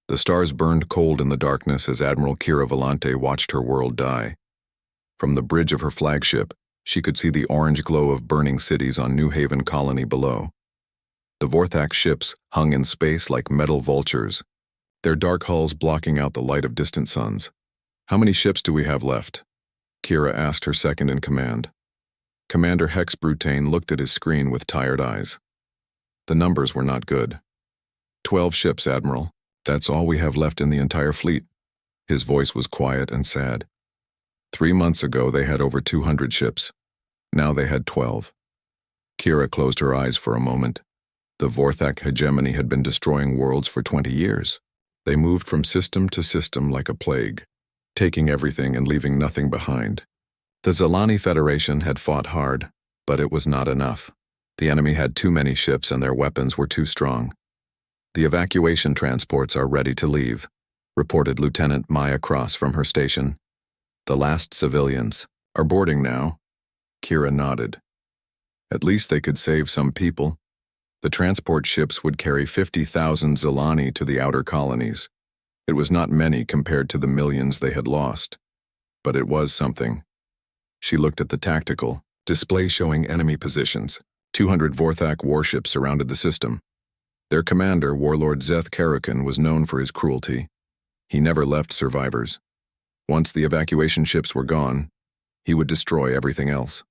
The stars burned cold in the darkness as Admiral Kira Volante watched her world die. From the bridge of her flagship, she could see the orange glow of burning cities on New Haven Colony below. The Vorthak ships hung in space like metal vultures, their dark hulls blocking out the light of distant suns. "How many ships do we have left?" Kira asked her second-in-command. Commander Hex Brutane looked at his screen with tired eyes. The numbers were not good. 12 ships, Admiral. That's all we have left in the entire fleet." His voice was quiet and sad. 3 months ago they had over 200 ships. Now they had 12. Kira closed her eyes for a moment. The Vorthak hegemony had been destroying worlds for 20 years. They moved from system to system like a plague, taking everything and leaving nothing behind. The Zalani Federation had fought hard, but it was not enough. The enemy had too many ships and their weapons were too strong. "The evacuation transports are ready to leave," reported Lieutenant Maya Cross from her station. "The last civilians are boarding now." Kira nodded. At least they could save some people. The transport ships would carry 50,000 Zalani to the outer colonies. It was not many compared to the millions they had lost, but it was something. She looked at the tactical display showing enemy positions. 200 Vorthak warships surrounded the system. Their commander, Warlord Zeth Karukan, was known for his cruelty. He never left survivors. Once the evacuation ships were gone, he would destroy everything else.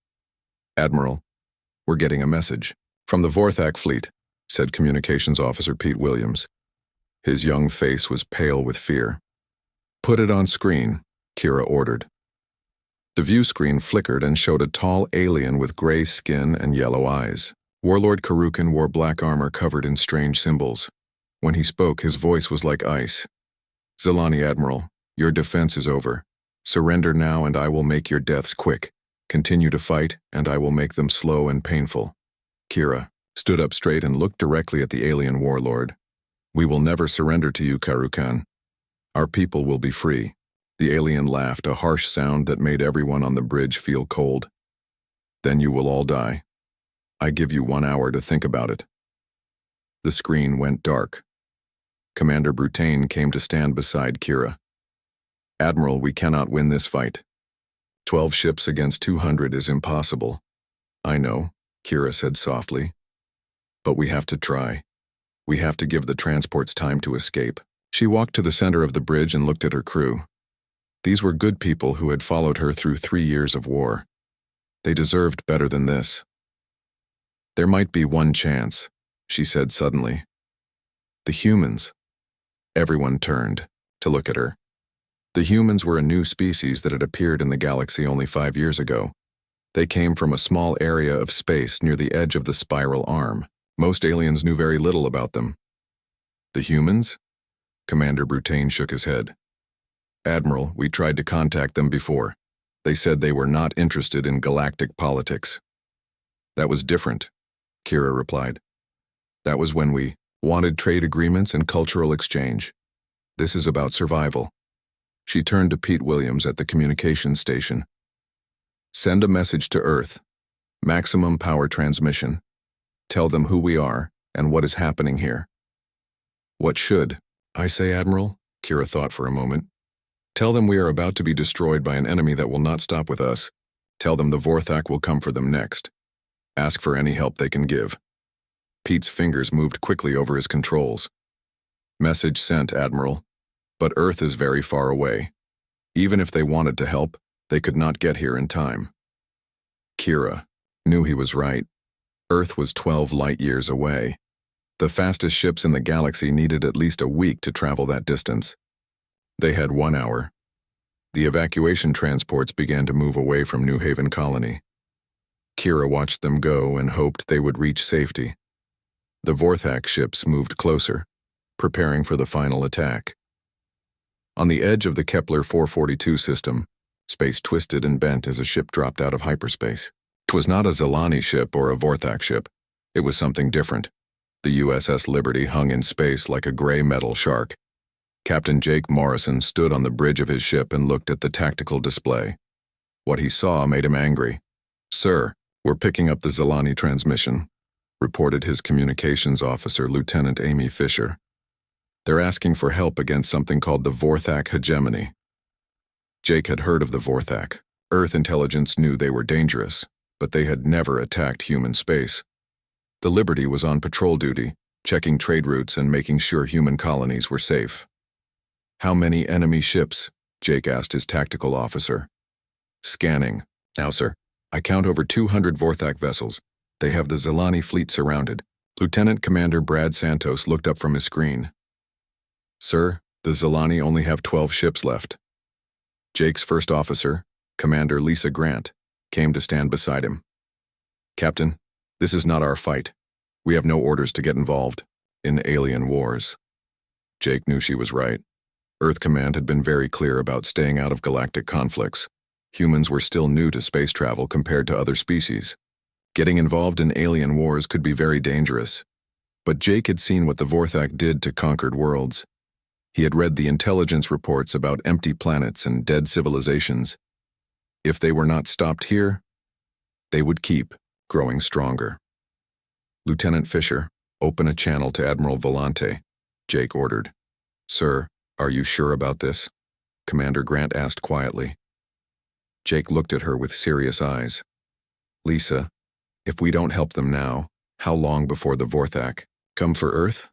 "Admiral, we're getting a message from the Vorthak fleet," said Communications Officer Pete Williams. His young face was pale with fear. "Put it on screen," Kira ordered. The view screen flickered and showed a tall alien with gray skin and yellow eyes. Warlord Karukan wore black armor covered in strange symbols. When he spoke, his voice was like ice. "Zalani Admiral, your defense is over. Surrender now and I will make your deaths quick. Continue to fight and I will make them slow and painful." Kira stood up straight and looked directly at the alien warlord. "We will never surrender to you, Karukan. Our people will be free." The alien laughed, a harsh sound that made everyone on the bridge feel cold. "Then you will all die. I give you 1 hour to think about it." The screen went dark. Commander Brutane came to stand beside Kira. "Admiral, we cannot win this fight. 12 ships against 200 is impossible." "I know," Kira said softly. "But we have to try. We have to give the transports time to escape." She walked to the center of the bridge and looked at her crew. These were good people who had followed her through 3 years of war. They deserved better than this. "There might be one chance," she said suddenly. "The humans." Everyone turned to look at her. The humans were a new species that had appeared in the galaxy only 5 years ago. They came from a small area of space near the edge of the spiral arm. Most aliens knew very little about them. "The humans?" Commander Brutane shook his head. "Admiral, we tried to contact them before. They said they were not interested in galactic politics." "That was different," Kira replied. "That was when we wanted trade agreements and cultural exchange. This is about survival." She turned to Pete Williams at the communications station. "Send a message to Earth. Maximum power transmission. Tell them who we are and what is happening here." "What should I say, Admiral?" Kira thought for a moment. "Tell them we are about to be destroyed by an enemy that will not stop with us. Tell them the Vorthak will come for them next. Ask for any help they can give." Pete's fingers moved quickly over his controls. "Message sent, Admiral. But Earth is very far away. Even if they wanted to help, they could not get here in time." Kira knew he was right. Earth was 12 light years away. The fastest ships in the galaxy needed at least a week to travel that distance. They had 1 hour. The evacuation transports began to move away from New Haven Colony. Kira watched them go and hoped they would reach safety. The Vorthak ships moved closer, preparing for the final attack. On the edge of the Kepler 442 system, space twisted and bent as a ship dropped out of hyperspace. It was not a Zalani ship or a Vorthak ship. It was something different. The USS Liberty hung in space like a gray metal shark. Captain Jake Morrison stood on the bridge of his ship and looked at the tactical display. What he saw made him angry. "Sir, we're picking up the Zalani transmission," reported his communications officer, Lieutenant Amy Fisher. They're asking for help against something called the Vorthak hegemony. Jake had heard of the Vorthak. Earth intelligence knew they were dangerous, but they had never attacked human space. The Liberty was on patrol duty, checking trade routes and making sure human colonies were safe. How many enemy ships? Jake asked his tactical officer. Scanning. Now, sir, I count over 200 Vorthak vessels. They have the Zelani fleet surrounded. Lieutenant Commander Brad Santos looked up from his screen. Sir, the Zelani only have 12 ships left. Jake's first officer, Commander Lisa Grant, came to stand beside him. Captain, this is not our fight. We have no orders to get involved in alien wars. Jake knew she was right. Earth Command had been very clear about staying out of galactic conflicts. Humans were still new to space travel compared to other species. Getting involved in alien wars could be very dangerous. But Jake had seen what the Vorthak did to conquered worlds. He had read the intelligence reports about empty planets and dead civilizations. If they were not stopped here, they would keep growing stronger. Lieutenant Fisher, open a channel to Admiral Volante, Jake ordered. Sir, are you sure about this? Commander Grant asked quietly. Jake looked at her with serious eyes. Lisa, if we don't help them now, how long before the Vorthak come for Earth?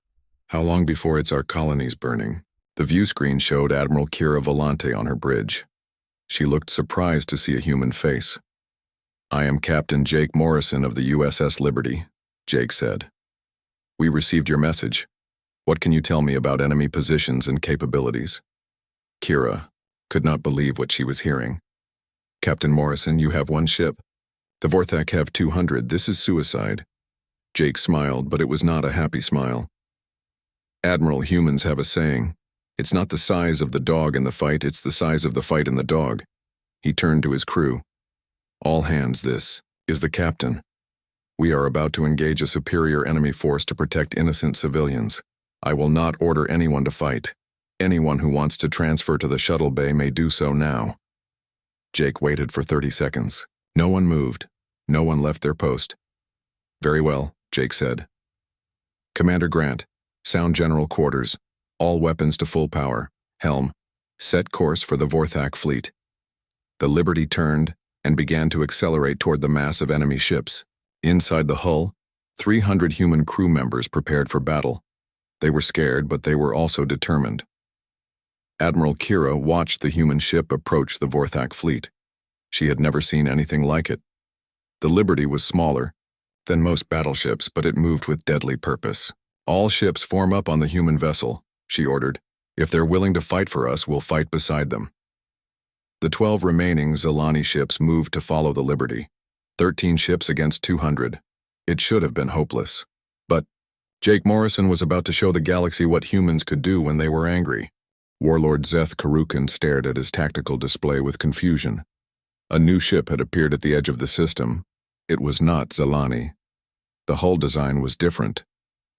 How long before it's our colonies burning? The view screen showed Admiral Kira Volante on her bridge. She looked surprised to see a human face. I am Captain Jake Morrison of the USS Liberty, Jake said. We received your message. What can you tell me about enemy positions and capabilities? Kira could not believe what she was hearing. Captain Morrison, you have one ship. The Vorthak have 200. This is suicide. Jake smiled, but it was not a happy smile. Admiral, humans have a saying. It's not the size of the dog in the fight, it's the size of the fight in the dog. He turned to his crew. All hands, this is the captain. We are about to engage a superior enemy force to protect innocent civilians. I will not order anyone to fight. Anyone who wants to transfer to the shuttle bay may do so now. Jake waited for 30 seconds. No one moved. No one left their post. Very well, Jake said. Commander Grant, sound general quarters. All weapons to full power. Helm. Set course for the Vorthak fleet. The Liberty turned and began to accelerate toward the mass of enemy ships. Inside the hull, 300 human crew members prepared for battle. They were scared, but they were also determined. Admiral Kira watched the human ship approach the Vorthak fleet. She had never seen anything like it. The Liberty was smaller than most battleships, but it moved with deadly purpose. All ships form up on the human vessel, she ordered. If they're willing to fight for us, we'll fight beside them. The 12 remaining Zelani ships moved to follow the Liberty. 13 ships against 200. It should have been hopeless. But Jake Morrison was about to show the galaxy what humans could do when they were angry. Warlord Zeth Karukin stared at his tactical display with confusion. A new ship had appeared at the edge of the system. It was not Zelani. The hull design was different,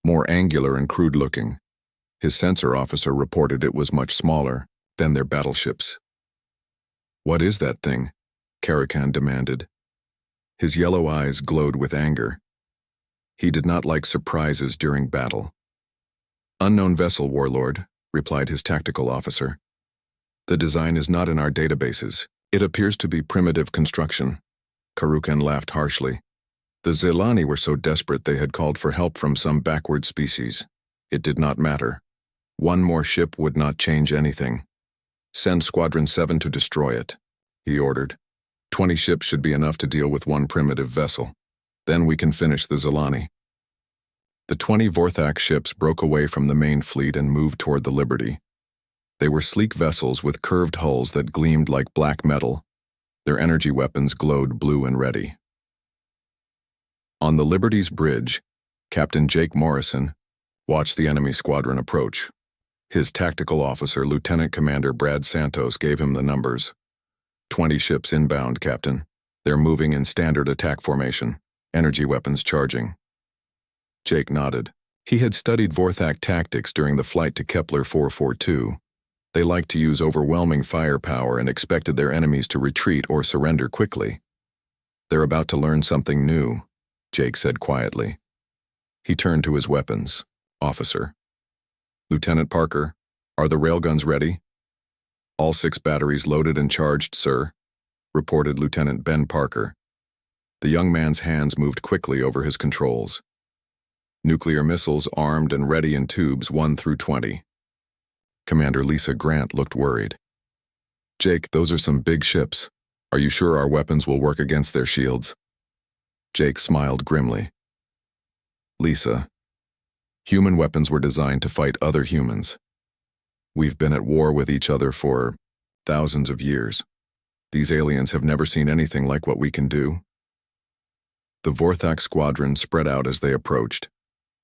more angular and crude-looking. His sensor officer reported it was much smaller than their battleships. What is that thing? Karakan demanded. His yellow eyes glowed with anger. He did not like surprises during battle. Unknown vessel, Warlord, replied his tactical officer. The design is not in our databases. It appears to be primitive construction. Karukan laughed harshly. The Zelani were so desperate they had called for help from some backward species. It did not matter. One more ship would not change anything. Send Squadron 7 to destroy it, he ordered. 20 ships should be enough to deal with one primitive vessel. Then we can finish the Zelani. The 20 Vorthak ships broke away from the main fleet and moved toward the Liberty. They were sleek vessels with curved hulls that gleamed like black metal. Their energy weapons glowed blue and ready. On the Liberty's bridge, Captain Jake Morrison watched the enemy squadron approach. His tactical officer, Lieutenant Commander Brad Santos, gave him the numbers. 20 ships inbound, Captain. They're moving in standard attack formation. Energy weapons charging. Jake nodded. He had studied Vorthak tactics during the flight to Kepler 442. They liked to use overwhelming firepower and expected their enemies to retreat or surrender quickly. They're about to learn something new, Jake said quietly. He turned to his weapons. Officer. Lieutenant Parker, are the railguns ready? All 6 batteries loaded and charged, sir, reported Lieutenant Ben Parker. The young man's hands moved quickly over his controls. Nuclear missiles armed and ready in tubes 1 through 20. Commander Lisa Grant looked worried. Jake, those are some big ships. Are you sure our weapons will work against their shields? Jake smiled grimly. Lisa, human weapons were designed to fight other humans. We've been at war with each other for thousands of years. These aliens have never seen anything like what we can do. The Vorthak squadron spread out as they approached.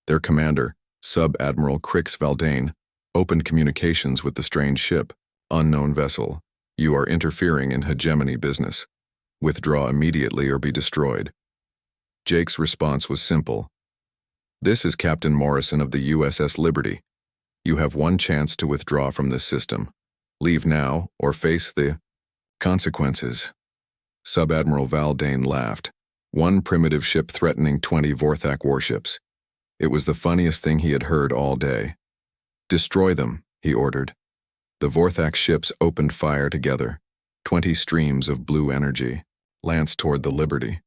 Their commander, Sub-Admiral Crix Valdane, opened communications with the strange ship. Unknown vessel, you are interfering in hegemony business. Withdraw immediately or be destroyed. Jake's response was simple. This is Captain Morrison of the USS Liberty. You have one chance to withdraw from this system. Leave now or face the consequences. Sub-Admiral Valdane laughed. One primitive ship threatening 20 Vorthak warships. It was the funniest thing he had heard all day. Destroy them, he ordered. The Vorthak ships opened fire together. 20 streams of blue energy lanced toward the Liberty.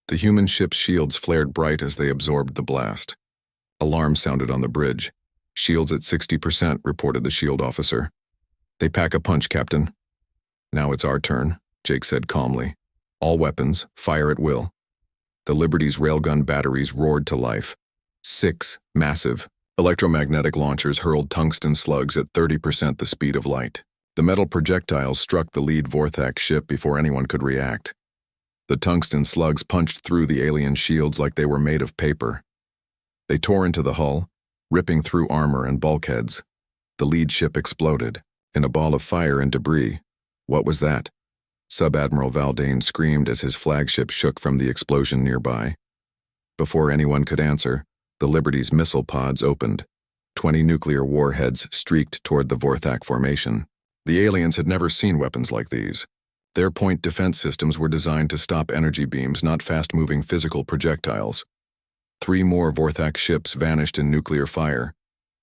The human ship's shields flared bright as they absorbed the blast. Alarm sounded on the bridge. Shields at 60%, reported the shield officer. They pack a punch, Captain. Now it's our turn, Jake said calmly. All weapons, fire at will. The Liberty's railgun batteries roared to life. 6 massive electromagnetic launchers hurled tungsten slugs at 30% the speed of light. The metal projectiles struck the lead Vorthak ship before anyone could react. The tungsten slugs punched through the alien shields like they were made of paper. They tore into the hull, ripping through armor and bulkheads. The lead ship exploded in a ball of fire and debris. What was that? Sub-Admiral Valdane screamed as his flagship shook from the explosion nearby. Before anyone could answer, the Liberty's missile pods opened. 20 nuclear warheads streaked toward the Vorthak formation. The aliens had never seen weapons like these. Their point defense systems were designed to stop energy beams, not fast-moving physical projectiles. 3 more Vorthak ships vanished in nuclear fire.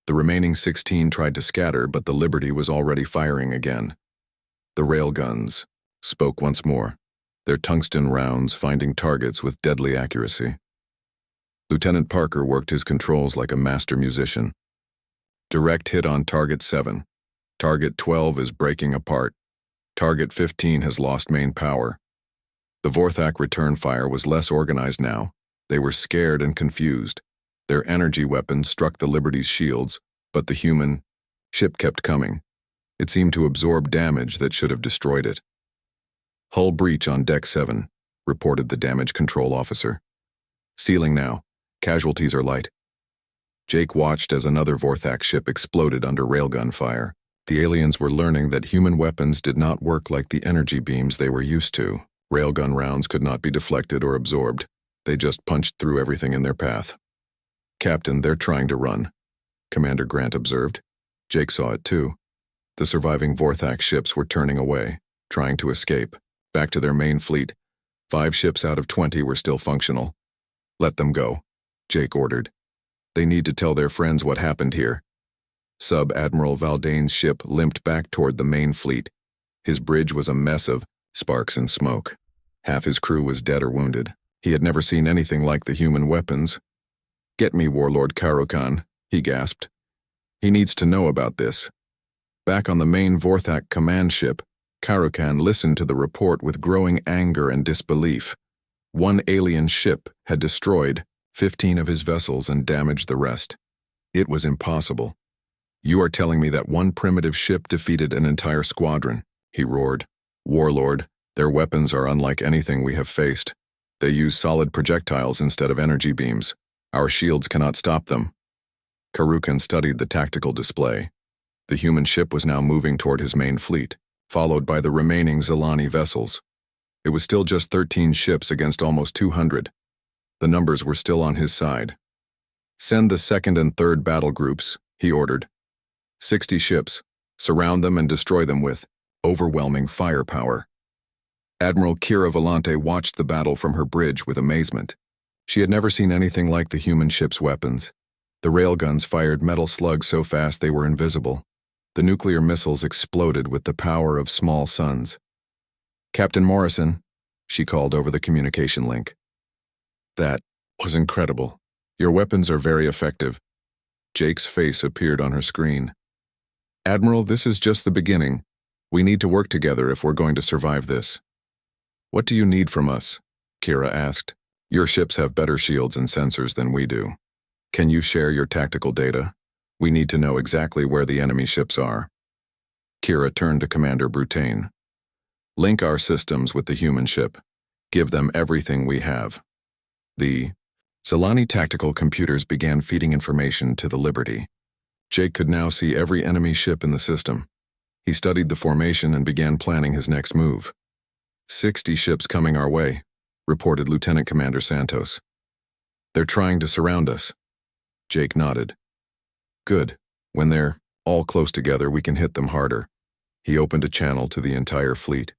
The remaining 16 tried to scatter, but the Liberty was already firing again. The railguns spoke once more, their tungsten rounds finding targets with deadly accuracy. Lieutenant Parker worked his controls like a master musician. Direct hit on Target 7. Target 12 is breaking apart. Target 15 has lost main power. The Vorthak return fire was less organized now. They were scared and confused. Their energy weapons struck the Liberty's shields, but the human ship kept coming. It seemed to absorb damage that should have destroyed it. Hull breach on Deck 7, reported the damage control officer. Sealing now. Casualties are light. Jake watched as another Vorthak ship exploded under railgun fire. The aliens were learning that human weapons did not work like the energy beams they were used to. Railgun rounds could not be deflected or absorbed. They just punched through everything in their path. Captain, they're trying to run, Commander Grant observed. Jake saw it too. The surviving Vorthak ships were turning away, trying to escape, back to their main fleet. 5 ships out of 20 were still functional. Let them go, Jake ordered. They need to tell their friends what happened here. Sub-Admiral Valdane's ship limped back toward the main fleet. His bridge was a mess of sparks and smoke. Half his crew was dead or wounded. He had never seen anything like the human weapons. Get me Warlord Karokan, he gasped. He needs to know about this. Back on the main Vorthak command ship, Karokan listened to the report with growing anger and disbelief. 1 alien ship had destroyed 15 of his vessels and damaged the rest. It was impossible. You are telling me that 1 primitive ship defeated an entire squadron, he roared. Warlord, their weapons are unlike anything we have faced. They use solid projectiles instead of energy beams. Our shields cannot stop them. Karukan studied the tactical display. The human ship was now moving toward his main fleet, followed by the remaining Zelani vessels. It was still just 13 ships against almost 200. The numbers were still on his side. Send the 2nd and 3rd battle groups, he ordered. 60 ships. Surround them and destroy them with overwhelming firepower. Admiral Kira Volante watched the battle from her bridge with amazement. She had never seen anything like the human ship's weapons. The railguns fired metal slugs so fast they were invisible. The nuclear missiles exploded with the power of small suns. "Captain Morrison," she called over the communication link. "That was incredible. Your weapons are very effective." Jake's face appeared on her screen. "Admiral, this is just the beginning. We need to work together if we're going to survive this." "What do you need from us?" Kira asked. "Your ships have better shields and sensors than we do. Can you share your tactical data? We need to know exactly where the enemy ships are." Kira turned to Commander Brutane. "Link our systems with the human ship. Give them everything we have." The Zalani tactical computers began feeding information to the Liberty. Jake could now see every enemy ship in the system. He studied the formation and began planning his next move. 60 ships coming our way," reported Lieutenant Commander Santos. "They're trying to surround us." Jake nodded. "Good. When they're all close together, we can hit them harder." He opened a channel to the entire fleet.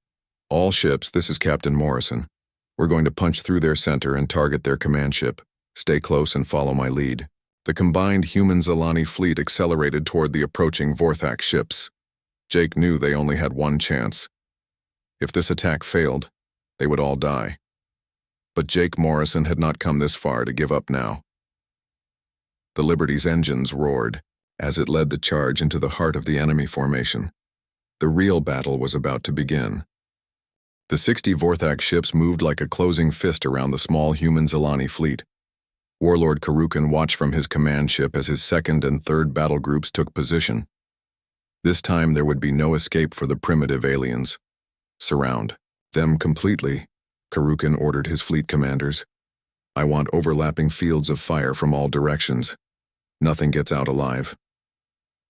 "All ships, this is Captain Morrison. We're going to punch through their center and target their command ship. Stay close and follow my lead." The combined human-Zalani fleet accelerated toward the approaching Vorthak ships. Jake knew they only had one chance. If this attack failed, they would all die. But Jake Morrison had not come this far to give up now. The Liberty's engines roared as it led the charge into the heart of the enemy formation. The real battle was about to begin. The 60 Vorthak ships moved like a closing fist around the small human Zalani fleet. Warlord Karukan watched from his command ship as his second and third battle groups took position. This time there would be no escape for the primitive aliens. "Surround them completely," Karukan ordered his fleet commanders. "I want overlapping fields of fire from all directions. Nothing gets out alive."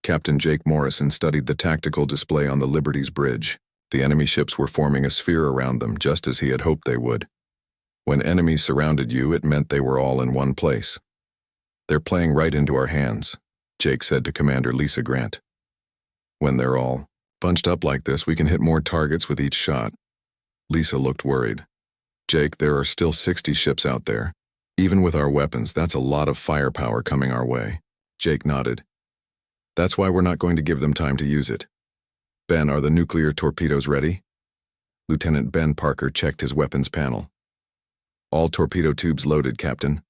Captain Jake Morrison studied the tactical display on the Liberty's bridge. The enemy ships were forming a sphere around them, just as he had hoped they would. When enemies surrounded you, it meant they were all in one place. "They're playing right into our hands," Jake said to Commander Lisa Grant. "When they're all bunched up like this, we can hit more targets with each shot." Lisa looked worried. "Jake, there are still 60 ships out there. Even with our weapons, that's a lot of firepower coming our way." Jake nodded. "That's why we're not going to give them time to use it. Ben, are the nuclear torpedoes ready?" Lieutenant Ben Parker checked his weapons panel. "All torpedo tubes loaded, Captain.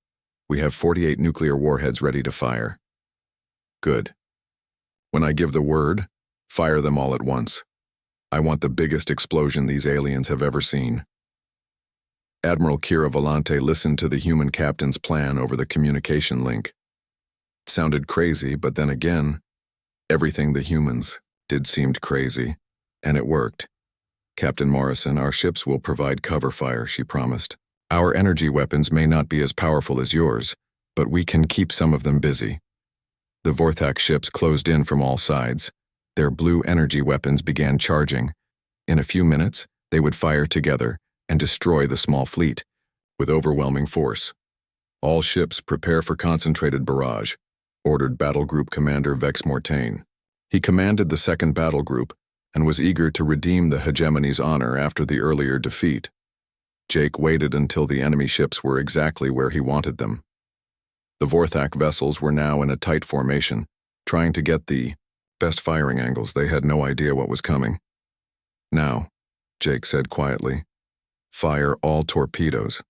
We have 48 nuclear warheads ready to fire." "Good. When I give the word, fire them all at once. I want the biggest explosion these aliens have ever seen." Admiral Kira Volante listened to the human captain's plan over the communication link. It sounded crazy, but then again, everything the humans did seemed crazy, and it worked. "Captain Morrison, our ships will provide cover fire," she promised. "Our energy weapons may not be as powerful as yours, but we can keep some of them busy." The Vorthak ships closed in from all sides. Their blue energy weapons began charging. In a few minutes, they would fire together and destroy the small fleet with overwhelming force. "All ships prepare for concentrated barrage," ordered Battle Group Commander Vex Mortain. He commanded the second battle group and was eager to redeem the hegemony's honor after the earlier defeat. Jake waited until the enemy ships were exactly where he wanted them. The Vorthak vessels were now in a tight formation, trying to get the best firing angles. They had no idea what was coming. "Now," Jake said quietly, "fire all torpedoes."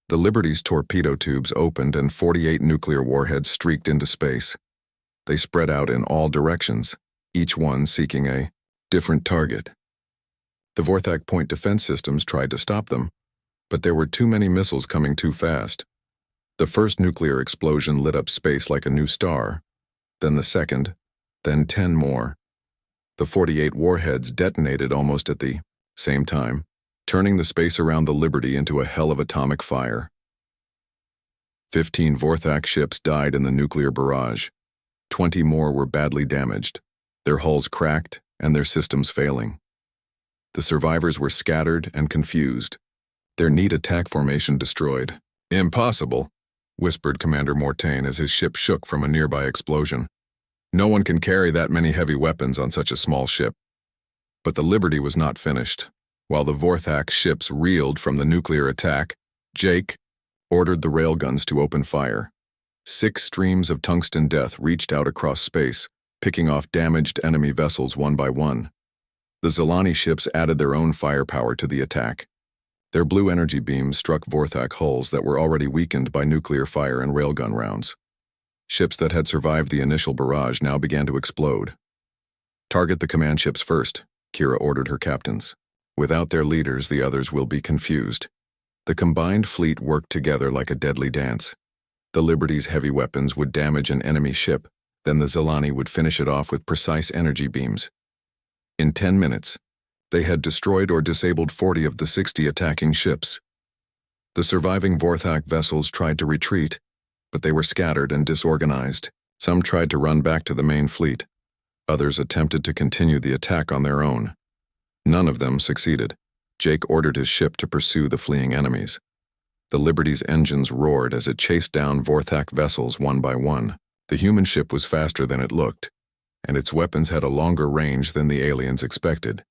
The Liberty's torpedo tubes opened and 48 nuclear warheads streaked into space. They spread out in all directions, each one seeking a different target. The Vorthak point defense systems tried to stop them, but there were too many missiles coming too fast. The first nuclear explosion lit up space like a new star, then the second, then 10 more. The 48 warheads detonated almost at the same time, turning the space around the Liberty into a hell of atomic fire. 15 Vorthak ships died in the nuclear barrage. 20 more were badly damaged, their hulls cracked and their systems failing. The survivors were scattered and confused, their neat attack formation destroyed. "Impossible," whispered Commander Mortain as his ship shook from a nearby explosion. "No one can carry that many heavy weapons on such a small ship." But the Liberty was not finished. While the Vorthak ships reeled from the nuclear attack, Jake ordered the railguns to open fire. 6 streams of tungsten death reached out across space, picking off damaged enemy vessels one by one. The Zilani ships added their own firepower to the attack. Their blue energy beams struck Vorthak hulls that were already weakened by nuclear fire and railgun rounds. Ships that had survived the initial barrage now began to explode. "Target the command ships first," Kira ordered her captains. "Without their leaders, the others will be confused." The combined fleet worked together like a deadly dance. The Liberty's heavy weapons would damage an enemy ship, then the Zilani would finish it off with precise energy beams. In 10 minutes, they had destroyed or disabled 40 of the 60 attacking ships. The surviving Vorthak vessels tried to retreat, but they were scattered and disorganized. Some tried to run back to the main fleet. Others attempted to continue the attack on their own. None of them succeeded. Jake ordered his ship to pursue the fleeing enemies. The Liberty's engines roared as it chased down Vorthak vessels one by one. The human ship was faster than it looked, and its weapons had a longer range than the aliens expected.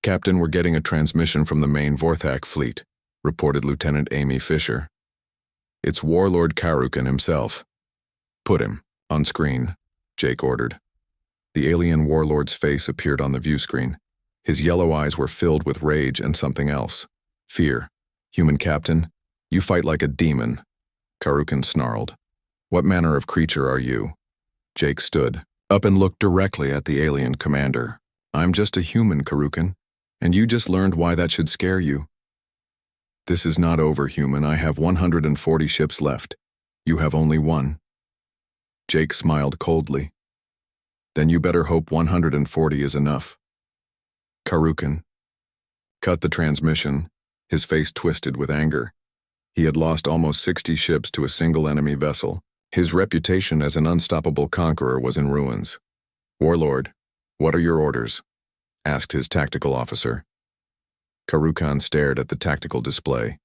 "Captain, we're getting a transmission from the main Vorthak fleet," reported Lieutenant Amy Fisher. "It's Warlord Karukan himself." "Put him on screen," Jake ordered. The alien warlord's face appeared on the view screen. His yellow eyes were filled with rage and something else. "Fear. Human captain, you fight like a demon," Karukan snarled. "What manner of creature are you?" Jake stood up and looked directly at the alien commander. "I'm just a human, Karukan, and you just learned why that should scare you." "This is not over, human. I have 140 ships left. You have only one." Jake smiled coldly. "Then you better hope 140 is enough." Karukan cut the transmission, his face twisted with anger. He had lost almost 60 ships to a single enemy vessel. His reputation as an unstoppable conqueror was in ruins. "Warlord, what are your orders?" asked his tactical officer. Karukan stared at the tactical display.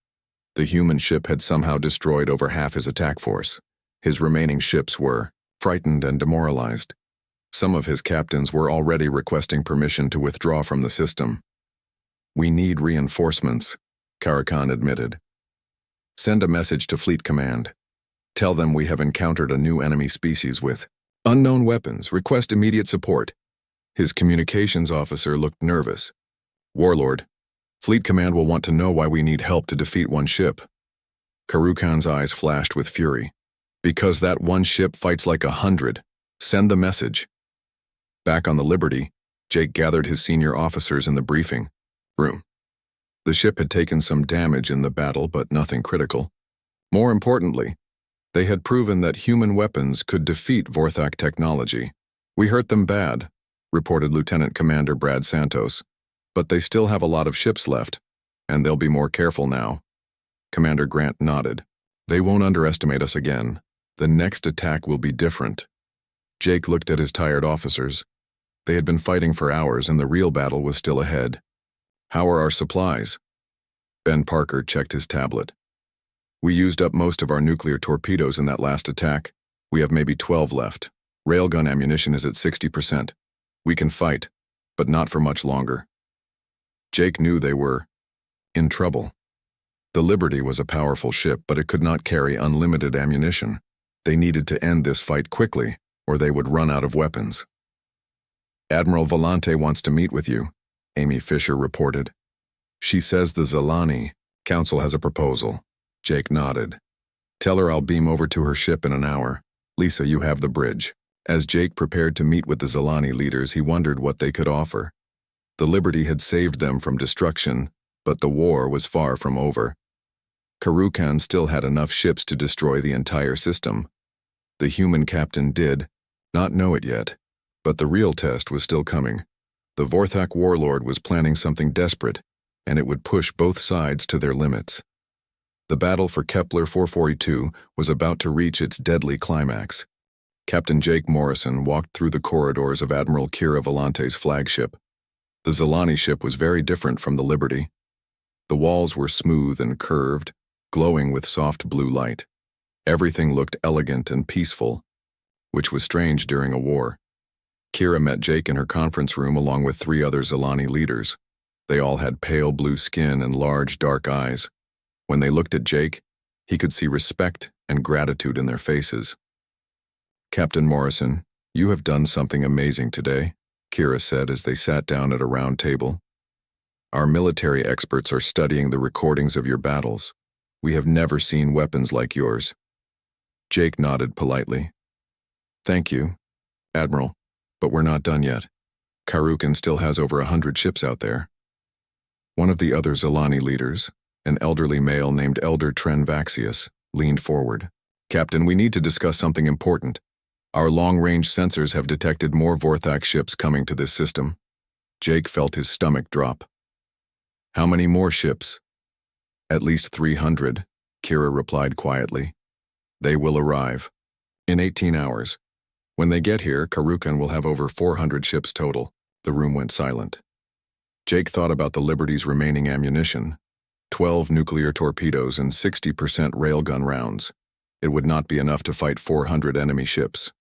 The human ship had somehow destroyed over half his attack force. His remaining ships were frightened and demoralized. Some of his captains were already requesting permission to withdraw from the system. "We need reinforcements," Karukan admitted. "Send a message to Fleet Command. Tell them we have encountered a new enemy species with unknown weapons. Request immediate support." His communications officer looked nervous. "Warlord, Fleet Command will want to know why we need help to defeat one ship." Karukan's eyes flashed with fury. "Because that one ship fights like 100. Send the message." Back on the Liberty, Jake gathered his senior officers in the briefing room. The ship had taken some damage in the battle, but nothing critical. More importantly, they had proven that human weapons could defeat Vorthak technology. "We hurt them bad," reported Lieutenant Commander Brad Santos, "but they still have a lot of ships left, and they'll be more careful now." Commander Grant nodded. "They won't underestimate us again. The next attack will be different." Jake looked at his tired officers. They had been fighting for hours, and the real battle was still ahead. "How are our supplies?" Ben Parker checked his tablet. "We used up most of our nuclear torpedoes in that last attack. We have maybe 12 left. Railgun ammunition is at 60%. We can fight, but not for much longer." Jake knew they were in trouble. The Liberty was a powerful ship, but it could not carry unlimited ammunition. They needed to end this fight quickly, or they would run out of weapons. "Admiral Volante wants to meet with you," Amy Fisher reported. "She says the Zilani Council has a proposal." Jake nodded. "Tell her I'll beam over to her ship in an hour. Lisa, you have the bridge." As Jake prepared to meet with the Zilani leaders, he wondered what they could offer. The Liberty had saved them from destruction, but the war was far from over. Karukan still had enough ships to destroy the entire system. The human captain did not know it yet, but the real test was still coming. The Vorthak warlord was planning something desperate, and it would push both sides to their limits. The battle for Kepler 442 was about to reach its deadly climax. Captain Jake Morrison walked through the corridors of Admiral Kira Volante's flagship. The Zilani ship was very different from the Liberty. The walls were smooth and curved, glowing with soft blue light. Everything looked elegant and peaceful, which was strange during a war. Kira met Jake in her conference room along with 3 other Zilani leaders. They all had pale blue skin and large dark eyes. When they looked at Jake, he could see respect and gratitude in their faces. "Captain Morrison, you have done something amazing today," Kira said as they sat down at a round table. "Our military experts are studying the recordings of your battles. We have never seen weapons like yours." Jake nodded politely. "Thank you, Admiral, but we're not done yet. Karukan still has over 100 ships out there." One of the other Zalani leaders, an elderly male named Elder Tren Vaxius, leaned forward. "Captain, we need to discuss something important. Our long-range sensors have detected more Vorthak ships coming to this system." Jake felt his stomach drop. "How many more ships?" "At least 300, Kira replied quietly. "They will arrive in 18 hours. When they get here, Karukan will have over 400 ships total." The room went silent. Jake thought about the Liberty's remaining ammunition, 12 nuclear torpedoes and 60% railgun rounds. It would not be enough to fight 400 enemy ships.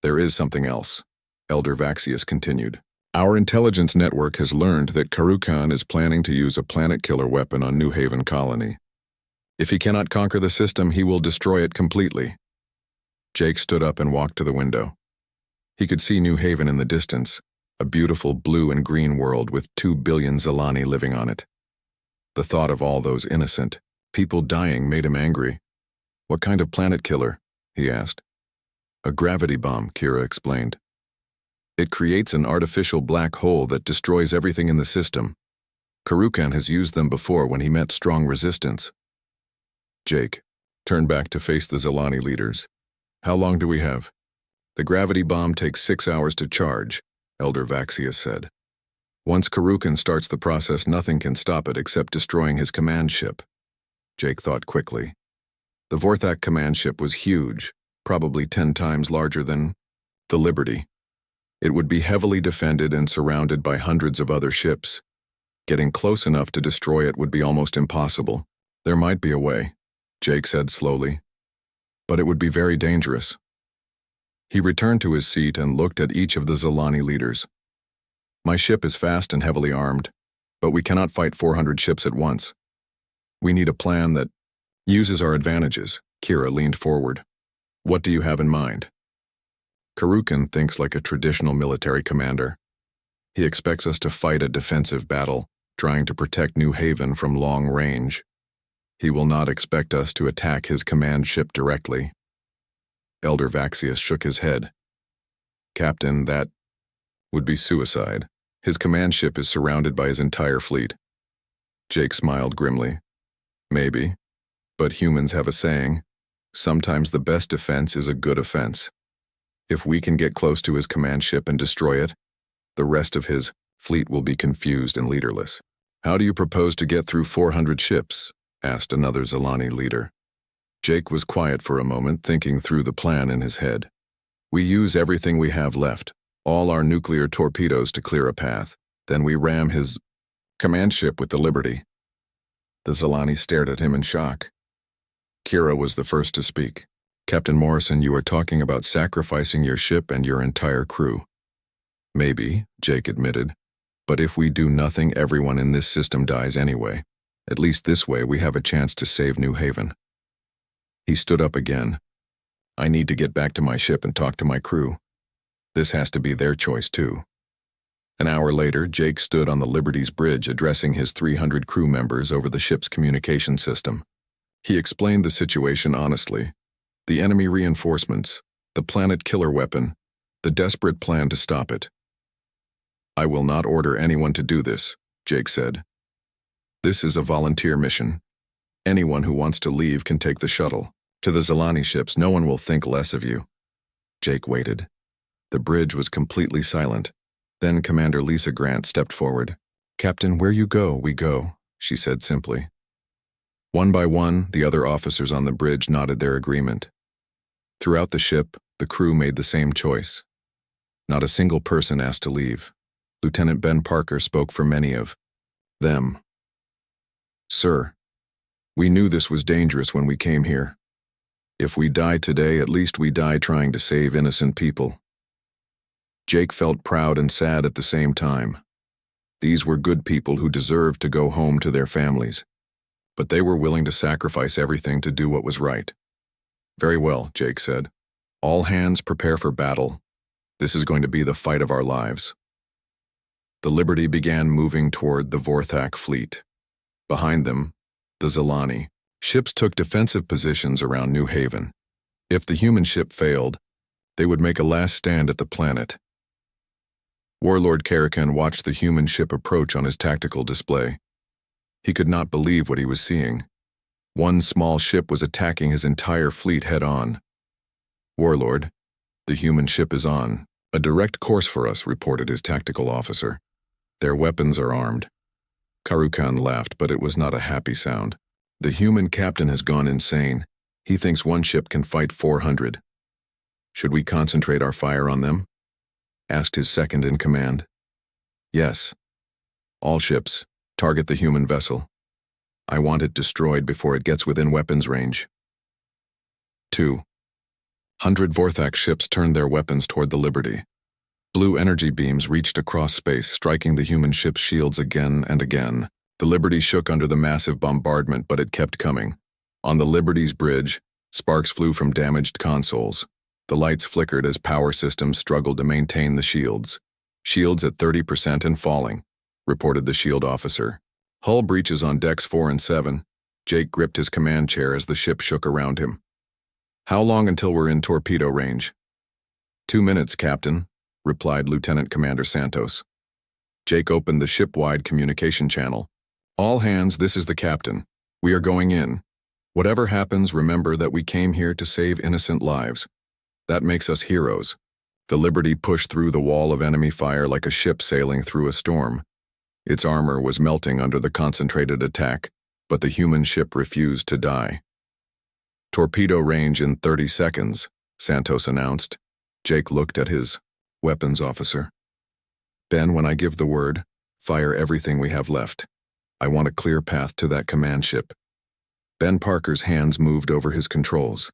"There is something else," Elder Vaxius continued. "Our intelligence network has learned that Karukan is planning to use a planet-killer weapon on New Haven Colony. If he cannot conquer the system, he will destroy it completely." Jake stood up and walked to the window. He could see New Haven in the distance, a beautiful blue and green world with 2 billion Zalani living on it. The thought of all those innocent people dying made him angry. "What kind of planet killer?" he asked. "A gravity bomb," Kira explained. "It creates an artificial black hole that destroys everything in the system. Karukan has used them before when he met strong resistance." Jake turned back to face the Zalani leaders. "How long do we have?" "The gravity bomb takes 6 hours to charge," Elder Vaxius said. "Once Karukan starts the process, nothing can stop it except destroying his command ship." Jake thought quickly. The Vorthak command ship was huge, probably 10 times larger than the Liberty. It would be heavily defended and surrounded by hundreds of other ships. Getting close enough to destroy it would be almost impossible. "There might be a way," Jake said slowly, "but it would be very dangerous." He returned to his seat and looked at each of the Zalani leaders. "My ship is fast and heavily armed, but we cannot fight 400 ships at once. We need a plan that uses our advantages." Kira leaned forward. "What do you have in mind?" "Karukan thinks like a traditional military commander. He expects us to fight a defensive battle, trying to protect New Haven from long range. He will not expect us to attack his command ship directly." Elder Vaxius shook his head. "Captain, that would be suicide. His command ship is surrounded by his entire fleet." Jake smiled grimly. "Maybe, but humans have a saying, sometimes the best defense is a good offense. If we can get close to his command ship and destroy it, the rest of his fleet will be confused and leaderless." "How do you propose to get through 400 ships?" asked another Zalani leader. Jake was quiet for a moment, thinking through the plan in his head. "We use everything we have left, all our nuclear torpedoes to clear a path. Then we ram his command ship with the Liberty." The Zalani stared at him in shock. Kira was the first to speak. "Captain Morrison, you are talking about sacrificing your ship and your entire crew." "Maybe," Jake admitted, "but if we do nothing, everyone in this system dies anyway. At least this way we have a chance to save New Haven." He stood up again. "I need to get back to my ship and talk to my crew. This has to be their choice too." An hour later, Jake stood on the Liberty's bridge addressing his 300 crew members over the ship's communication system. He explained the situation honestly. The enemy reinforcements, the planet killer weapon, the desperate plan to stop it. "I will not order anyone to do this," Jake said. "This is a volunteer mission. Anyone who wants to leave can take the shuttle. To the Zalani ships, no one will think less of you." Jake waited. The bridge was completely silent. Then Commander Lisa Grant stepped forward. "Captain, where you go, we go," she said simply. One by one, the other officers on the bridge nodded their agreement. Throughout the ship, the crew made the same choice. Not a single person asked to leave. Lieutenant Ben Parker spoke for many of them. "Sir, we knew this was dangerous when we came here. If we die today, at least we die trying to save innocent people." Jake felt proud and sad at the same time. These were good people who deserved to go home to their families. But they were willing to sacrifice everything to do what was right. Very well, Jake said. All hands prepare for battle. This is going to be the fight of our lives. The Liberty began moving toward the Vorthak fleet. Behind them, the Zelani. Ships took defensive positions around New Haven. If the human ship failed, they would make a last stand at the planet. Warlord Karakan watched the human ship approach on his tactical display. He could not believe what he was seeing. One small ship was attacking his entire fleet head-on. Warlord, the human ship is on a direct course for us, reported his tactical officer. Their weapons are armed. Karukan laughed, but it was not a happy sound. The human captain has gone insane. He thinks one ship can fight 400. Should we concentrate our fire on them? Asked his second in command. Yes. All ships, target the human vessel. I want it destroyed before it gets within weapons range. 200 Vorthak ships turned their weapons toward the Liberty. Blue energy beams reached across space, striking the human ship's shields again and again. The Liberty shook under the massive bombardment, but it kept coming. On the Liberty's bridge, sparks flew from damaged consoles. The lights flickered as power systems struggled to maintain the shields. Shields at 30% and falling, reported the shield officer. Hull breaches on decks 4 and 7. Jake gripped his command chair as the ship shook around him. How long until we're in torpedo range? 2 minutes, Captain, replied Lieutenant Commander Santos. Jake opened the ship-wide communication channel. All hands, this is the captain. We are going in. Whatever happens, remember that we came here to save innocent lives. That makes us heroes. The Liberty pushed through the wall of enemy fire like a ship sailing through a storm. Its armor was melting under the concentrated attack, but the human ship refused to die. Torpedo range in 30 seconds, Santos announced. Jake looked at his weapons officer. Ben, when I give the word, fire everything we have left. I want a clear path to that command ship. Ben Parker's hands moved over his controls.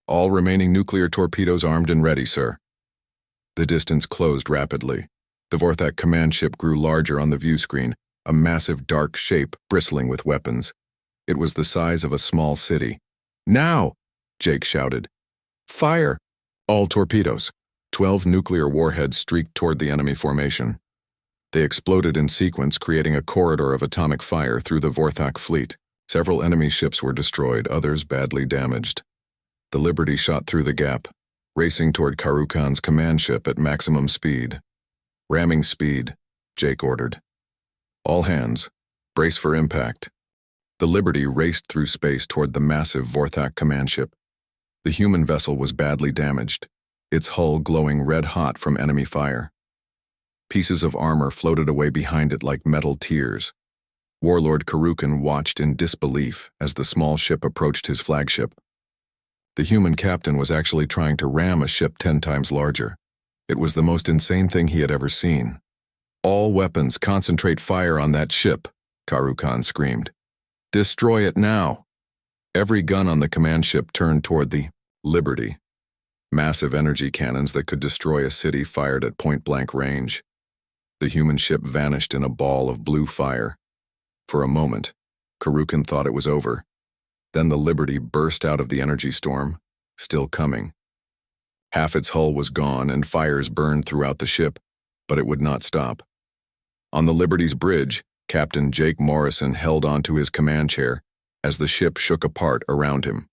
All remaining nuclear torpedoes armed and ready, sir. The distance closed rapidly. The Vorthak command ship grew larger on the view screen, a massive dark shape bristling with weapons. It was the size of a small city. Now! Jake shouted. Fire! All torpedoes. 12 nuclear warheads streaked toward the enemy formation. They exploded in sequence, creating a corridor of atomic fire through the Vorthak fleet. Several enemy ships were destroyed, others badly damaged. The Liberty shot through the gap, racing toward Karukan's command ship at maximum speed. Ramming speed, Jake ordered. All hands, brace for impact. The Liberty raced through space toward the massive Vorthak command ship. The human vessel was badly damaged, its hull glowing red-hot from enemy fire. Pieces of armor floated away behind it like metal tears. Warlord Karukan watched in disbelief as the small ship approached his flagship. The human captain was actually trying to ram a ship 10 times larger. It was the most insane thing he had ever seen. All weapons, concentrate fire on that ship, Karukan screamed. Destroy it now. Every gun on the command ship turned toward the Liberty. Massive energy cannons that could destroy a city fired at point-blank range. The human ship vanished in a ball of blue fire. For a moment, Karukan thought it was over. Then the Liberty burst out of the energy storm, still coming. Half its hull was gone and fires burned throughout the ship, but it would not stop. On the Liberty's bridge, Captain Jake Morrison held onto his command chair as the ship shook apart around him.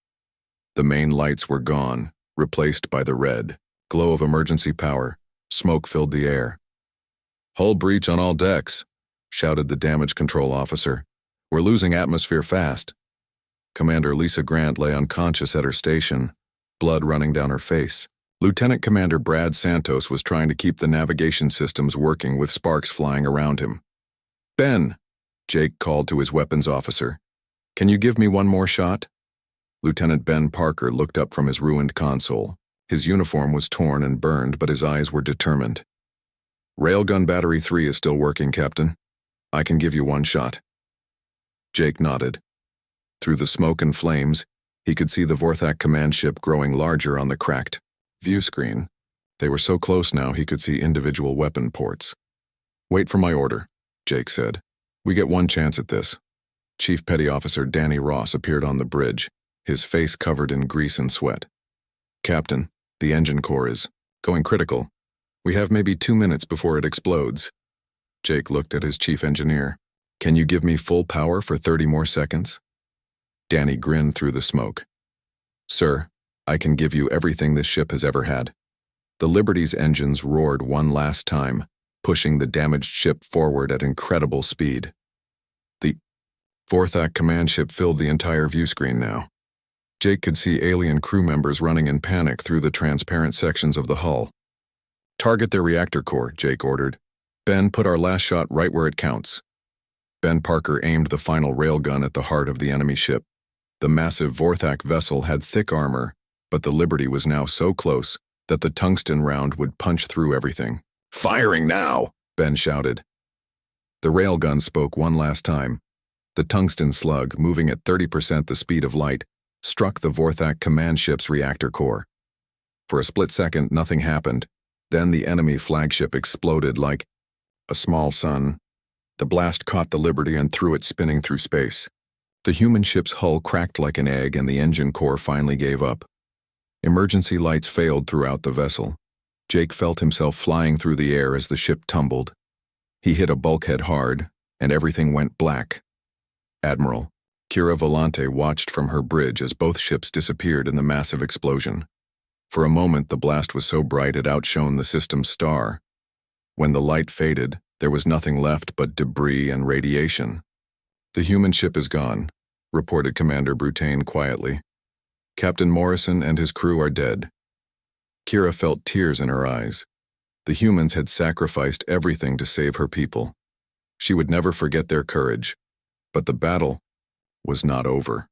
The main lights were gone, replaced by the red glow of emergency power. Smoke filled the air. Hull breach on all decks, shouted the damage control officer. We're losing atmosphere fast. Commander Lisa Grant lay unconscious at her station, blood running down her face. Lieutenant Commander Brad Santos was trying to keep the navigation systems working with sparks flying around him. Ben, Jake called to his weapons officer. Can you give me one more shot? Lieutenant Ben Parker looked up from his ruined console. His uniform was torn and burned, but his eyes were determined. Railgun Battery 3 is still working, Captain. I can give you one shot. Jake nodded. Through the smoke and flames, he could see the Vorthak command ship growing larger on the cracked view screen. They were so close now he could see individual weapon ports. Wait for my order, Jake said. We get one chance at this. Chief Petty Officer Danny Ross appeared on the bridge, his face covered in grease and sweat. Captain, the engine core is going critical. We have maybe 2 minutes before it explodes. Jake looked at his chief engineer. Can you give me full power for 30 more seconds? Danny grinned through the smoke. Sir, I can give you everything this ship has ever had. The Liberty's engines roared one last time, pushing the damaged ship forward at incredible speed. The Vorthak command ship filled the entire view screen now. Jake could see alien crew members running in panic through the transparent sections of the hull. Target their reactor core, Jake ordered. Ben, put our last shot right where it counts. Ben Parker aimed the final railgun at the heart of the enemy ship. The massive Vorthak vessel had thick armor, but the Liberty was now so close that the tungsten round would punch through everything. Firing now, Ben shouted. The railgun spoke one last time. The tungsten slug, moving at 30% the speed of light, struck the Vorthak command ship's reactor core. For a split second, nothing happened. Then the enemy flagship exploded like a small sun. The blast caught the Liberty and threw it spinning through space. The human ship's hull cracked like an egg and the engine core finally gave up. Emergency lights failed throughout the vessel. Jake felt himself flying through the air as the ship tumbled. He hit a bulkhead hard, and everything went black. Admiral Kira Volante watched from her bridge as both ships disappeared in the massive explosion. For a moment, the blast was so bright it outshone the system's star. When the light faded, there was nothing left but debris and radiation. The human ship is gone, reported Commander Broutain quietly. Captain Morrison and his crew are dead. Kira felt tears in her eyes. The humans had sacrificed everything to save her people. She would never forget their courage, but the battle was not over.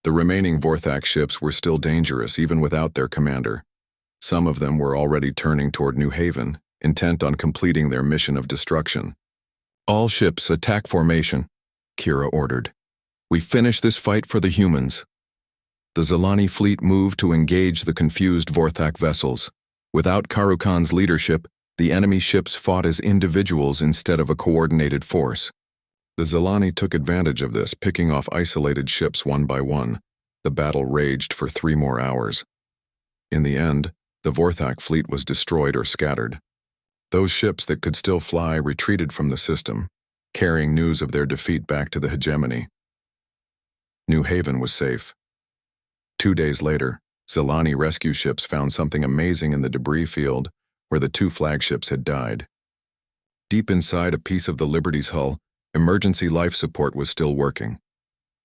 The remaining Vorthak ships were still dangerous even without their commander. Some of them were already turning toward New Haven, intent on completing their mission of destruction. All ships attack formation, Kira ordered. We finish this fight for the humans. The Zalani fleet moved to engage the confused Vorthak vessels. Without Karukhan's leadership, the enemy ships fought as individuals instead of a coordinated force. The Zalani took advantage of this, picking off isolated ships one by one. The battle raged for 3 more hours. In the end, the Vorthak fleet was destroyed or scattered. Those ships that could still fly retreated from the system, carrying news of their defeat back to the hegemony. New Haven was safe. 2 days later, Zalani rescue ships found something amazing in the debris field where the 2 flagships had died. Deep inside a piece of the Liberty's hull, emergency life support was still working.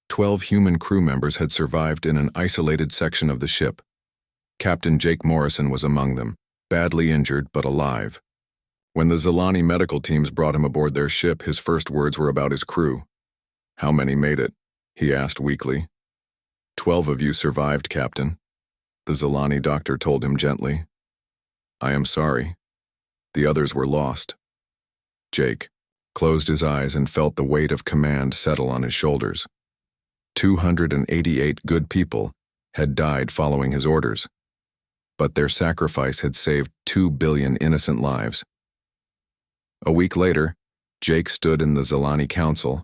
12 human crew members had survived in an isolated section of the ship. Captain Jake Morrison was among them, badly injured but alive. When the Zalani medical teams brought him aboard their ship, his first words were about his crew. How many made it? He asked weakly. 12 of you survived, Captain. The Zalani doctor told him gently. I am sorry. The others were lost. Jake closed his eyes and felt the weight of command settle on his shoulders. 288 good people had died following his orders, but their sacrifice had saved 2 billion innocent lives. A week later, Jake stood in the Zalani Council,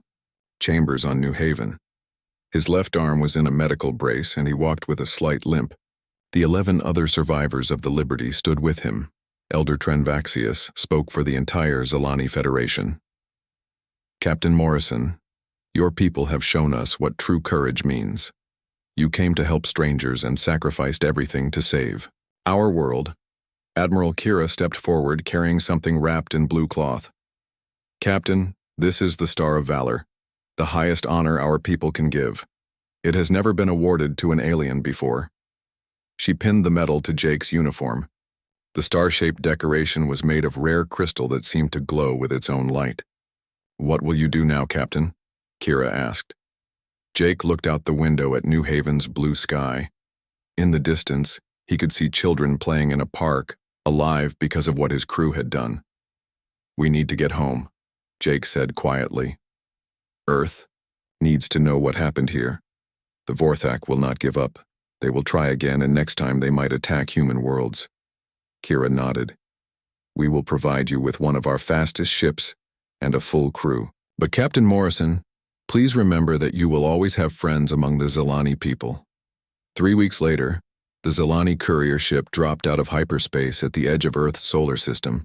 chambers on New Haven. His left arm was in a medical brace and he walked with a slight limp. The 11 other survivors of the Liberty stood with him. Elder Trenvaxius spoke for the entire Zalani Federation. Captain Morrison, your people have shown us what true courage means. You came to help strangers and sacrificed everything to save our world. Admiral Kira stepped forward carrying something wrapped in blue cloth. Captain, this is the Star of Valor, the highest honor our people can give. It has never been awarded to an alien before. She pinned the medal to Jake's uniform. The star-shaped decoration was made of rare crystal that seemed to glow with its own light. What will you do now, Captain? Kira asked. Jake looked out the window at New Haven's blue sky. In the distance, he could see children playing in a park, alive because of what his crew had done. We need to get home, Jake said quietly. Earth needs to know what happened here. The Vorthak will not give up. They will try again, and next time they might attack human worlds. Kira nodded. We will provide you with one of our fastest ships and a full crew. But Captain Morrison, please remember that you will always have friends among the Zalani people. 3 weeks later, The Zilani courier ship dropped out of hyperspace at the edge of Earth's solar system.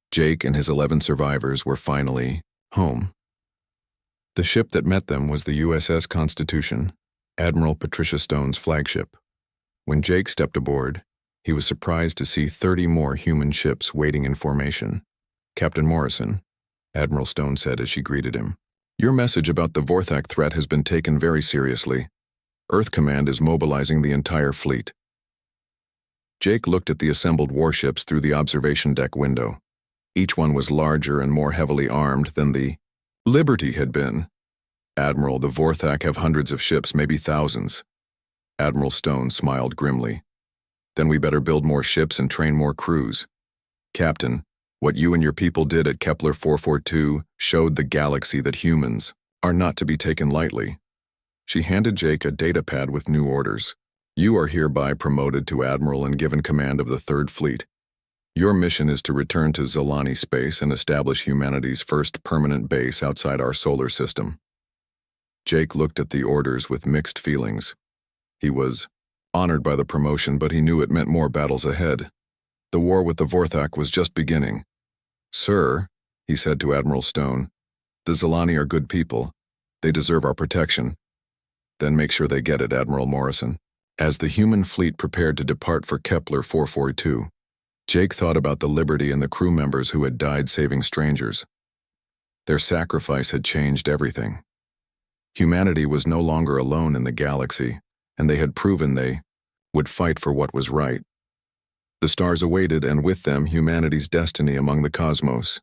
Jake and his 11 survivors were finally home. The ship that met them was the USS Constitution, Admiral Patricia Stone's flagship. When Jake stepped aboard, he was surprised to see 30 more human ships waiting in formation. "Captain Morrison," Admiral Stone said as she greeted him, "your message about the Vorthak threat has been taken very seriously. Earth Command is mobilizing the entire fleet." Jake looked at the assembled warships through the observation deck window. Each one was larger and more heavily armed than the Liberty had been. "Admiral, the Vorthak have hundreds of ships, maybe thousands." Admiral Stone smiled grimly. "Then we better build more ships and train more crews. Captain, what you and your people did at Kepler 442 showed the galaxy that humans are not to be taken lightly." She handed Jake a data pad with new orders. "You are hereby promoted to Admiral and given command of the Third Fleet. Your mission is to return to Zilani space and establish humanity's first permanent base outside our solar system." Jake looked at the orders with mixed feelings. He was honored by the promotion, but he knew it meant more battles ahead. The war with the Vorthak was just beginning. "Sir," he said to Admiral Stone, "the Zilani are good people. They deserve our protection." "Then make sure they get it, Admiral Morrison." As the human fleet prepared to depart for Kepler 442, Jake thought about the Liberty and the crew members who had died saving strangers. Their sacrifice had changed everything. Humanity was no longer alone in the galaxy, and they had proven they would fight for what was right. The stars awaited, and with them humanity's destiny among the cosmos.